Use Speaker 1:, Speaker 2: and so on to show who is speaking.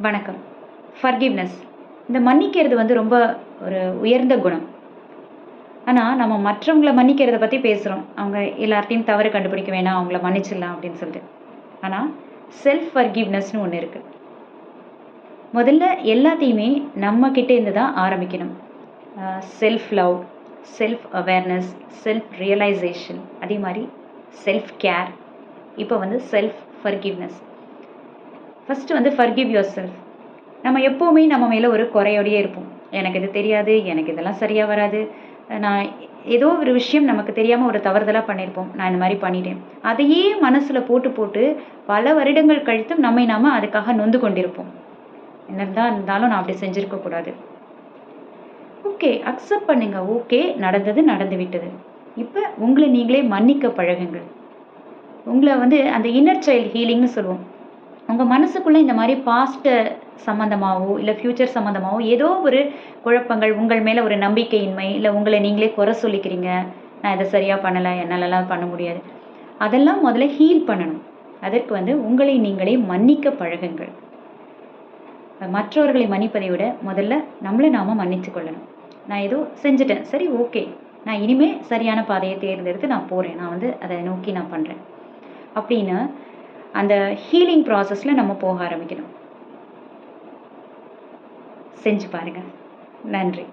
Speaker 1: வணக்கம். ஃபர்கிவ்னஸ். இந்த மன்னிக்கிறது வந்து ரொம்ப ஒரு உயர்ந்த குணம். ஆனா, நம்ம மற்றவங்கள மன்னிக்கிறத பத்தி பேசுறோம். அவங்க எல்லார்ட்டயும் தவறு கண்டுபிடிக்க வேணாம், அவங்கள மன்னிச்சிடலாம் அப்படின்னு சொல்லிட்டு. ஆனா, செல்ஃப் ஃபர்கிவ்னஸ்ன்னு ஒண்ணு இருக்கு. முதல்ல எல்லாத்தையுமே நம்ம கிட்ட இருந்து தான் ஆரம்பிக்கணும். Self love, self awareness, self realisation, அதே மாரி செல்ஃப் கேர். இப்போ வந்து செல்ஃப் ஃபர்கிவ்னஸ். ஃபர்ஸ்ட் வந்து ஃபர்கிவ் யுவர்செல்ஃப். நம்ம எப்போவுமே நம்ம மேல ஒரு குறையோடையே இருப்போம். எனக்கு இது தெரியாது, எனக்கு இதெல்லாம் சரியா வராது. நான் ஏதோ ஒரு விஷயம் நமக்கு தெரியாம ஒரு தவறுதலா பண்ணியிருப்போம். நான் இந்த மாரி பண்ணிட்டேன். அதையே மனசுல போட்டு, போட்டு பல வருடங்கள் கழித்தும் நம்மை நாம அதுக்காக நொந்து கொண்டிருப்போம். என்னதான் இருந்தாலும் நான் அப்படி செஞ்சிருக்க கூடாது. ஓகே, அக்செப்ட் பண்ணுங்க. ஓகே, நடந்தது நடந்து விட்டது. இப்ப உங்கள நீங்களே மன்னிக்க பழகுங்கள். உங்கள வந்து அந்த இன்னர் சைல்ட் ஹீலிங்ன்னு சொல்லுவோம். உங்க மனசுக்குள்ள இந்த மாரி பாஸ்ட் சம்மந்தமாவோ, இல்ல ஃபியூச்சர் சம்மந்தமாவோ ஏதோ ஒரு குழப்பங்கள், உங்கள் மேல ஒரு நம்பிக்கையின்மை, இல்ல உங்கள நீங்களே குறை சொல்லிக்கிறீங்க. நான் இத சரியா பண்ணல, என்னாலலாம் பண்ண முடியாது. அதெல்லாம் முதல்ல ஹீல் பண்ணணும். அதற்கு வந்து உங்களை நீங்களே மன்னிக்க பழகுங்கள். மற்றவர்களை மன்னிப்பதை விட முதல்ல நம்மள நாம மன்னிச்சுக் கொள்ளணும். நான் ஏதோ செஞ்சுட்டேன். சரி, ஓகே. நான் இனிமே சரியான பாதைய தேர்ந்தெடுத்து நான் போறேன். நான் வந்து அத நோக்கி நான் பண்றேன். அப்படின்னு அந்த ஹீலிங் ப்ராசஸ்ல நம்ம போக ஆரம்பிக்கணும். செஞ்சு பாருங்க. நன்றி.